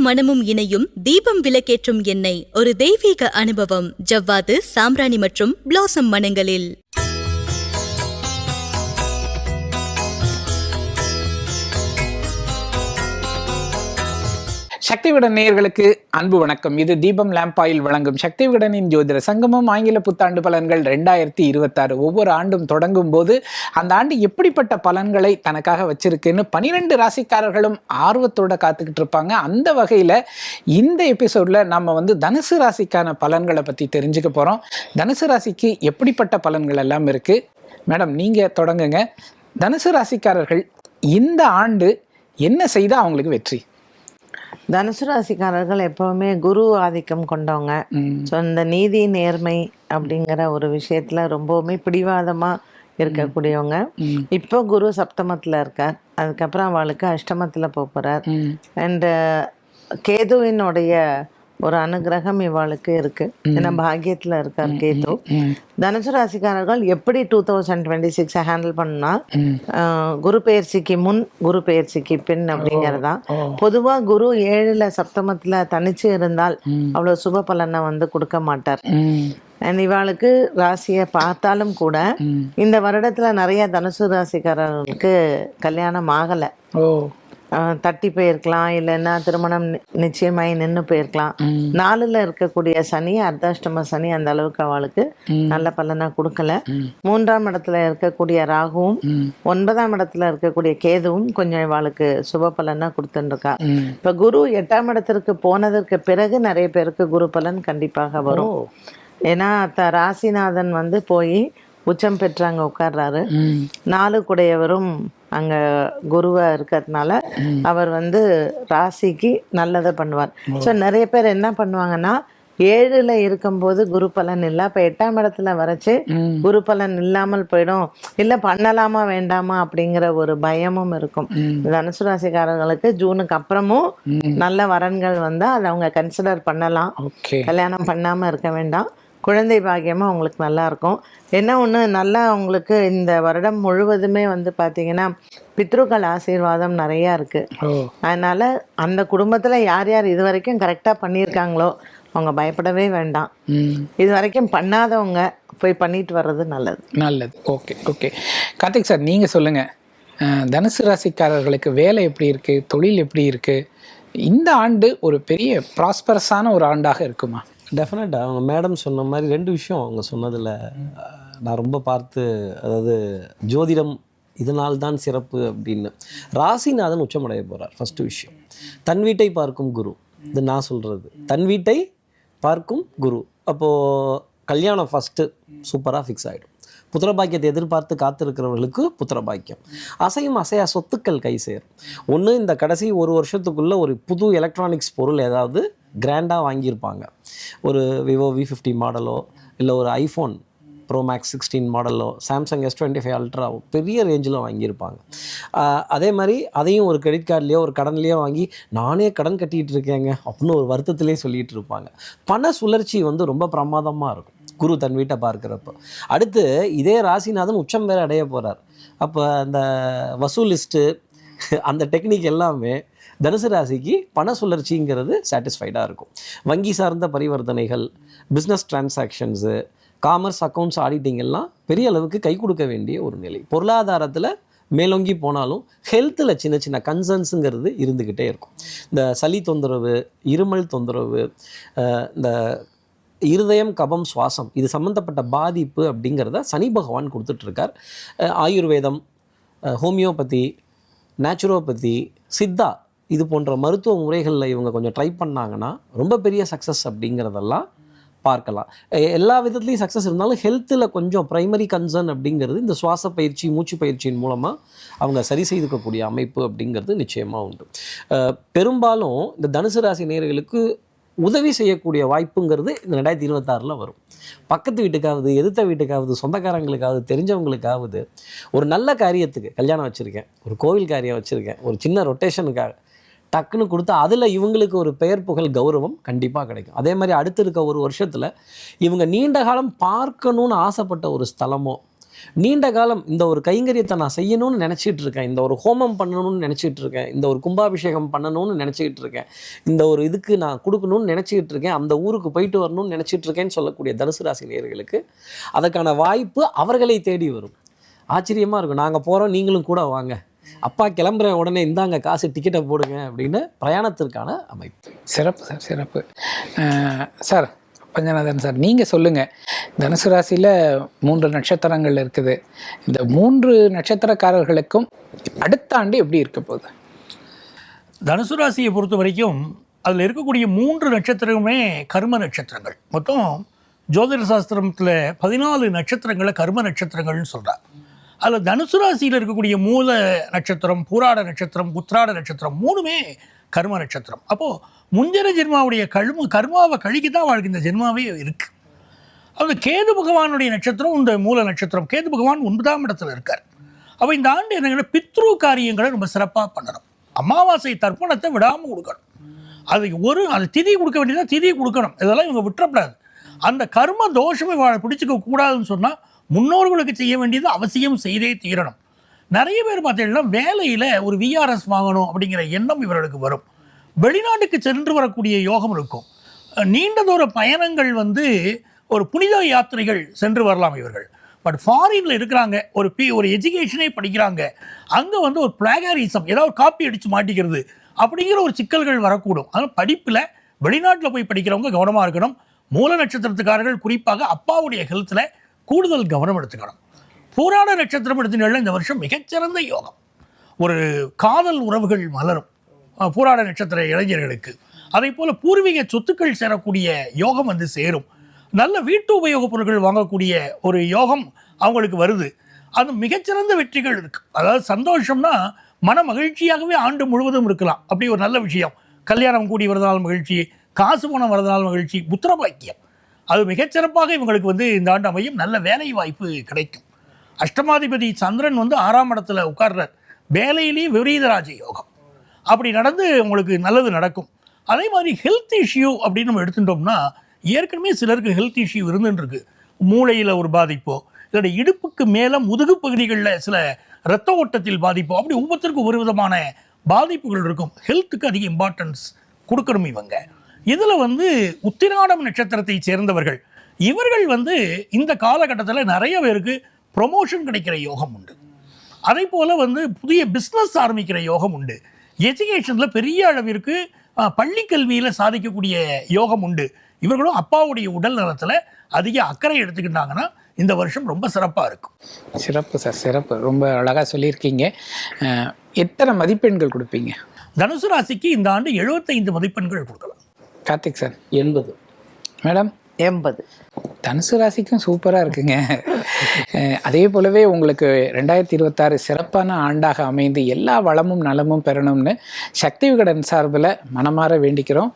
மணமும் இணையும் தீபம் விளக்கேற்றும் எண்ணெய், ஒரு தெய்வீக அனுபவம். ஜவ்வாது, சாம்பிராணி மற்றும் பிளாசம் மணங்களில். சக்தி விகடன் நேயர்களுக்கு அன்பு வணக்கம். இது தீபம் லேம்ப் ஆயில் வழங்கும் சக்தி விகடனின் ஜோதிட சங்கமம் ஆங்கில புத்தாண்டு பலன்கள் 2026. ஒவ்வொரு ஆண்டும் தொடங்கும் போது அந்த ஆண்டு எப்படிப்பட்ட பலன்களை தனக்காக வச்சிருக்குன்னு 12 ராசிக்காரர்களும் ஆர்வத்தோட காத்துக்கிட்டு இருப்பாங்க. அந்த வகையில் இந்த எபிசோட்ல நம்ம தனுசு ராசிக்கான பலன்களை பற்றி தெரிஞ்சுக்க போகிறோம். தனுசு ராசிக்கு எப்படிப்பட்ட பலன்கள் எல்லாம் இருக்கு. மேடம், நீங்கள் தொடங்குங்க. தனுசு ராசிக்காரர்கள் இந்த ஆண்டு என்ன செய்தால் அவங்களுக்கு வெற்றி? தனுசு ராசிக்காரர்கள் எப்பவுமே குரு ஆதிக்கம் கொண்டவங்க. ஸோ இந்த நீதி நேர்மை அப்படிங்கிற ஒரு விஷயத்துல ரொம்பவுமே பிடிவாதமா இருக்கக்கூடியவங்க. இப்போ குரு சப்தமத்துல இருக்கார், அதுக்கப்புறம் அவளுக்கு அஷ்டமத்துல போறார். அண்ட் கேதுவினுடைய ஒரு அனுகிரகம் இவாளுக்கு இருக்கு, ஏன்னா பாக்கியத்துல இருக்கார் கேது. தனுசு ராசிக்காரர்கள் எப்படி 2026 ஹேண்டில் பண்ணா, குரு பெயர்ச்சிக்கு முன் குரு பெயர்ச்சிக்கு பின் அப்படிங்கறதா. பொதுவா குரு 7ல சப்தமத்துல தனிச்சு இருந்தால் அவ்வளவு சுப பலனை கொடுக்க மாட்டார். அண்ட் இவாளுக்கு ராசியை பார்த்தாலும் கூட இந்த வருடத்துல நிறைய தனுசு ராசிக்காரர்களுக்கு கல்யாணம் ஆகலை. தட்டி போயிருக்கலாம், இல்லைன்னா திருமணம் நிச்சயமாயி நின்று போயிருக்கலாம். 4ல் இருக்கக்கூடிய சனி, அர்த்தாஷ்டம சனி அந்த அளவுக்கு அவளுக்கு நல்ல பலனா கொடுக்கல. 3ஆம் இடத்துல இருக்கக்கூடிய ராகுவும் 9ஆம் இடத்துல இருக்கக்கூடிய கேதுவும் கொஞ்சம் இவாளுக்கு சுப பலனா கொடுத்துருக்கா. இப்ப குரு 8ஆம் இடத்திற்கு போனதற்கு பிறகு நிறைய பேருக்கு குரு பலன் கண்டிப்பாக வரும். ஏன்னா ராசிநாதன் போய் உச்சம் பெற்று அங்க உட்கார்றாரு. 4 குடையவரும் அங்க குருவா இருக்கிறதுனால அவர் ராசிக்கு நல்லதை பண்ணுவார். ஸோ நிறைய பேர் என்ன பண்ணுவாங்கன்னா, 7ல் இருக்கும்போது குரு பலன் இல்லை, அப்ப 8ஆம் இடத்துல வரைச்சு குரு பலன் இல்லாமல் போயிடும், இல்ல பண்ணலாமா வேண்டாமா அப்படிங்கிற ஒரு பயமும் இருக்கும். தனுசு ராசிக்காரர்களுக்கு ஜூனுக்கு அப்புறமும் நல்ல வரன்கள் வந்தா அதை அவங்க கன்சிடர் பண்ணலாம். கல்யாணம் பண்ணாம இருக்க வேண்டாம். குழந்தை பாக்கியமாக உங்களுக்கு நல்லா இருக்கும். என்ன ஒன்று நல்லா உங்களுக்கு இந்த வருடம் முழுவதுமே பார்த்தீங்கன்னா பித்ருக்கள் ஆசீர்வாதம் நிறையா இருக்குது. அதனால் அந்த குடும்பத்தில் யார் யார் இது வரைக்கும் கரெக்டாக பண்ணியிருக்காங்களோ அவங்க பயப்படவே வேண்டாம். இது வரைக்கும் பண்ணாதவங்க போய் பண்ணிட்டு வர்றது நல்லது. Okay okay. கார்த்திக் சார், நீங்கள் சொல்லுங்கள். தனுசு ராசிக்காரர்களுக்கு வேலை எப்படி இருக்குது, தொழில் எப்படி இருக்குது? இந்த ஆண்டு ஒரு பெரிய ப்ராஸ்பரஸான ஒரு ஆண்டாக இருக்குமா? டெஃபினட்டாக அவங்க மேடம் சொன்ன மாதிரி 2 விஷயம் அவங்க சொன்னதில் நான் ரொம்ப பார்த்து, அதாவது ஜோதிடம் இதனால்தான் சிறப்பு அப்படின்னு. ராசிநாதன் உச்சமடைய போகிறார். ஃபஸ்ட்டு விஷயம், தன் வீட்டை பார்க்கும் குரு. இது நான் சொல்கிறது, தன் வீட்டை பார்க்கும் குரு. அப்போது கல்யாணம் ஃபஸ்ட்டு சூப்பராக ஃபிக்ஸ் ஆகிடும். புத்திரபாக்கியத்தை எதிர்பார்த்து காத்திருக்கிறவர்களுக்கு புத்திரபாக்கியம். அசையும் அசையா சொத்துக்கள் கை சேரும். ஒன்று, இந்த கடைசி 1 வருஷத்துக்குள்ளே ஒரு புது எலக்ட்ரானிக்ஸ் பொருள் ஏதாவது கிராண்டாக வாங்கியிருப்பாங்க. ஒரு விவோ V50 மாடலோ, இல்லை ஒரு ஐஃபோன் ப்ரோ மேக்ஸ் 16 மாடலோ, சாம்சங் S25 அல்ட்ராவோ பெரிய ரேஞ்சில் வாங்கியிருப்பாங்க. அதே மாதிரி அதையும் ஒரு கிரெடிட் கார்ட்லேயோ ஒரு கடன்லேயோ வாங்கி நானே கடன் கட்டிகிட்டு இருக்கேங்க அப்படின்னு ஒரு வருத்தத்திலே சொல்லிகிட்டு இருப்பாங்க. பண சுழற்சி ரொம்ப பிரமாதமாக இருக்கும் குரு தன் வீட்டை பார்க்குறப்போ. அடுத்து இதே ராசிநாதன் உச்சம் வேறு அடைய போகிறார். அப்போ அந்த வசூலிஸ்ட்டு அந்த டெக்னிக் எல்லாமே தனுசு ராசிக்கு பண சுழற்சிங்கிறது சாட்டிஸ்ஃபைடாக இருக்கும். வங்கி சார்ந்த பரிவர்த்தனைகள், business transactions, commerce, accounts, auditing எல்லாம் பெரிய அளவுக்கு கை கொடுக்க வேண்டிய ஒரு நிலை. பொருளாதாரத்தில் மேலோங்கி போனாலும் ஹெல்த்தில் சின்ன சின்ன கன்சர்ன்ஸுங்கிறது இருந்துக்கிட்டே இருக்கும். இந்த சளி தொந்தரவு, இருமல் தொந்தரவு, இந்த இருதயம், கபம், சுவாசம் இது சம்மந்தப்பட்ட பாதிப்பு அப்படிங்கிறத சனி பகவான் கொடுத்துட்ருக்கார். ஆயுர்வேதம், ஹோமியோபதி, நேச்சுரோபதி, சித்தா இது போன்ற மருத்துவ முறைகளில் இவங்க கொஞ்சம் ட்ரை பண்ணாங்கன்னா ரொம்ப பெரிய சக்ஸஸ் அப்படிங்கிறதெல்லாம் பார்க்கலாம். எல்லா விதத்துலேயும் சக்ஸஸ் இருந்தாலும் ஹெல்த்தில் கொஞ்சம் ப்ரைமரி கன்சர்ன் அப்படிங்கிறது இந்த சுவாச பயிற்சி, மூச்சு பயிற்சியின் மூலமாக அவங்க சரி செய்துக்கக்கூடிய அமைப்பு அப்படிங்கிறது நிச்சயமாக உண்டு. பெரும்பாலும் இந்த தனுசு ராசி நேயர்களுக்கு உதவி செய்யக்கூடிய வாய்ப்புங்கிறது இந்த 2026 வரும். பக்கத்து வீட்டுக்காவது, எதிர்த்த வீட்டுக்காவது, சொந்தக்காரங்களுக்காவது, தெரிஞ்சவங்களுக்காவது ஒரு நல்ல காரியத்துக்கு, கல்யாணம் வச்சுருக்கேன், ஒரு கோவில் காரியம் வச்சுருக்கேன், ஒரு சின்ன ரொட்டேஷனுக்காக டக்குன்னு கொடுத்தா அதில் இவங்களுக்கு ஒரு பெயர் புகழ் கௌரவம் கண்டிப்பாக கிடைக்கும். அதே மாதிரி அடுத்து இருக்க 1 வருஷத்தில் இவங்க நீண்ட காலம் பார்க்கணுன்னு ஆசைப்பட்ட ஒரு ஸ்தலமோ, நீண்ட காலம் இந்த ஒரு கைங்கரியத்தை நான் செய்யணும்னு நினச்சிட்டு இருக்கேன், இந்த ஒரு ஹோமம் பண்ணணும்னு நினச்சிட்டு இருக்கேன், இந்த ஒரு கும்பாபிஷேகம் பண்ணணும்னு நினச்சிக்கிட்டு இருக்கேன், இந்த ஒரு இதுக்கு நான் கொடுக்கணும்னு நினச்சிக்கிட்டு இருக்கேன், அந்த ஊருக்கு போயிட்டு வரணும்னு நினச்சிட்டு இருக்கேன்னு சொல்லக்கூடிய தனுசு ராசி நேயர்களுக்கு அதற்கான வாய்ப்பு அவர்களை தேடி வரும். ஆச்சரியமாக இருக்கும். நாங்கள் போகிறோம், நீங்களும் கூட வாங்க, அப்பா கிளம்புற உடனே இந்தாங்க காசு, டிக்கெட்டை போடுங்க அப்படின்னு பிரயாணத்திற்கான அமைப்பு. சிறப்பு சார், சிறப்பு. சார் பஞ்சநாதன் சார், நீங்கள் சொல்லுங்கள். தனுசு ராசியில் 3 நட்சத்திரங்கள் இருக்குது. இந்த 3 நட்சத்திரக்காரர்களுக்கும் அடுத்த ஆண்டு எப்படி இருக்க போகுது? தனுசு ராசியை பொறுத்த வரைக்கும் அதில் இருக்கக்கூடிய 3 நட்சத்திரமுமே கர்ம நட்சத்திரங்கள். மொத்தம் ஜோதிட சாஸ்திரத்தில் 14 நட்சத்திரங்களை கர்ம நட்சத்திரங்கள்னு சொல்கிறார். அதில் தனுசு ராசியில் இருக்கக்கூடிய மூல நட்சத்திரம், பூராட நட்சத்திரம், உத்திராட நட்சத்திரம் 3மே கர்ம நட்சத்திரம். அப்போது முந்தின ஜென்மாவுடைய கர்மாவை கழிக்கு தான் வாழ்க்கை இந்த ஜென்மாவே இருக்குது. அது கேது பகவானுடைய நட்சத்திரம் இந்த மூல நட்சத்திரம். கேது பகவான் 9ஆம் இடத்துல இருக்கார். அப்போ இந்த ஆண்டு என்னங்கன்னா பித்ரு காரியங்களை ரொம்ப சிறப்பாக பண்ணணும். அமாவாசை தர்ப்பணத்தை விடாமல் கொடுக்கணும். அது திதி கொடுக்க வேண்டியதான், திதி கொடுக்கணும். இதெல்லாம் இவங்க விட்டுறப்படாது. அந்த கர்ம தோஷமே பிடிச்சிக்க கூடாதுன்னு சொன்னால் முன்னோர்களுக்கு செய்ய வேண்டியது அவசியம் செய்தே தீரணும். நிறைய பேர் பார்த்தீங்கன்னா வேலையில் ஒரு விஆர்எஸ் வாங்கணும் அப்படிங்கிற எண்ணம் இவர்களுக்கு வரும். வெளிநாட்டுக்கு சென்று வரக்கூடிய யோகம் இருக்கும். நீண்ட தூர பயணங்கள் ஒரு புனித யாத்திரைகள் சென்று வரலாம் இவர்கள். பட் ஃபாரினில் இருக்கிறாங்க, ஒரு எஜுகேஷனே படிக்கிறாங்க, அங்கே ஒரு பிளாகரிசம், ஏதாவது காப்பி அடித்து மாட்டிக்கிறது அப்படிங்கிற ஒரு சிக்கல்கள் வரக்கூடும். அதனால் படிப்பில் வெளிநாட்டில் போய் படிக்கிறவங்க கவனமாக இருக்கணும். மூல நட்சத்திரத்துக்காரர்கள் குறிப்பாக அப்பாவுடைய ஹெல்த்தில் கூடுதல் கவனம் எடுத்துக்கணும். பூராட நட்சத்திரம் எடுத்துனால இந்த வருஷம் மிகச்சிறந்த யோகம். ஒரு காதல் உறவுகள் மலரும் பூராட நட்சத்திர இளைஞர்களுக்கு. அதே போல் பூர்வீக சொத்துக்கள் சேரக்கூடிய யோகம் சேரும். நல்ல வீட்டு உபயோகப் பொருட்கள் வாங்கக்கூடிய ஒரு யோகம் அவங்களுக்கு வருது. அது மிகச்சிறந்த வெற்றிகள் இருக்குது. அதாவது சந்தோஷம்னா மன மகிழ்ச்சியாகவே ஆண்டு முழுவதும் இருக்கலாம். அப்படி ஒரு நல்ல விஷயம். கல்யாணம் கூடி வரதுனால மகிழ்ச்சி, காசு பணம் வரதுனால மகிழ்ச்சி, புத்திர பாக்கியம் அது மிகச்சிறப்பாக இவங்களுக்கு இந்த ஆண்டு அமையும். நல்ல வேலை வாய்ப்பு கிடைக்கும். அஷ்டமாதிபதி சந்திரன் 6ஆம் இடத்துல உட்கார்றார். வேலையிலேயே விபரீதராஜ யோகம். அப்படி நடந்து உங்களுக்கு நல்லது நடக்கும். அதே மாதிரி ஹெல்த் இஷ்யூ அப்படின்னு நம்ம எடுத்துட்டோம்னா ஏற்கனவே சிலருக்கு ஹெல்த் இஷ்யூ இருந்துருக்கு. மூளையில் ஒரு பாதிப்போ, இதோட இடுப்புக்கு மேலே முதுகு பகுதிகளில் சில இரத்த ஓட்டத்தில் பாதிப்போ, அப்படி ஒவ்வொருத்தருக்கும் ஒரு விதமான பாதிப்புகள் இருக்கும். ஹெல்த்துக்கு அதிக இம்பார்ட்டன்ஸ் கொடுக்கணும் இவங்க. இதில் உத்திராடம் நட்சத்திரத்தை சேர்ந்தவர்கள் இவர்கள் இந்த காலகட்டத்தில் நிறைய பேருக்கு ப்ரொமோஷன் கிடைக்கிற யோகம் உண்டு. அதே போல் புதிய பிஸ்னஸ் ஆரம்பிக்கிற யோகம் உண்டு. எஜுகேஷனில் பெரிய அளவிற்கு பள்ளி கல்வியில் சாதிக்கக்கூடிய யோகம் உண்டு. இவர்களும் அப்பாவுடைய உடல் நலத்தில் அதிக அக்கறை எடுத்துக்கிட்டாங்கன்னா இந்த வருஷம் ரொம்ப சிறப்பாக இருக்கும். சிறப்பு சார், சிறப்பு. ரொம்ப அழகாக சொல்லியிருக்கீங்க. எத்தனை மதிப்பெண்கள் கொடுப்பீங்க? தனுசு ராசிக்கு இந்த ஆண்டு 75 மதிப்பெண்கள் கொடுக்கலாம். கார்த்திக் சார்? 80. மேடம்? 80. தனுசு ராசிக்கும் சூப்பராக இருக்குங்க. அதே போலவே உங்களுக்கு 2026 சிறப்பான ஆண்டாக அமைந்து எல்லா வளமும் நலமும் பெறணும்னு சக்தி விகடன் சார்பில் மனமாற வேண்டிக்கிறோம்.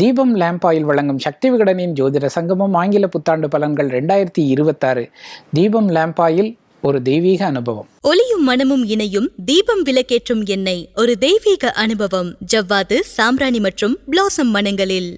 தீபம் லேம்ப் ஆயில் வழங்கும் சக்தி விகடனின் ஜோதிட சங்கமம் ஆங்கில புத்தாண்டு பலன்கள் 2026 தீபம் லேம்ப் ஆயில் ஒரு தெய்வீக அனுபவம். ஒளியும் மனமும் இணையும் தீபம் விளக்கேற்றும் எண்ணெய் ஒரு தெய்வீக அனுபவம். ஜவ்வாது, சாம்பிராணி மற்றும் பிளாசம் மனங்களில்.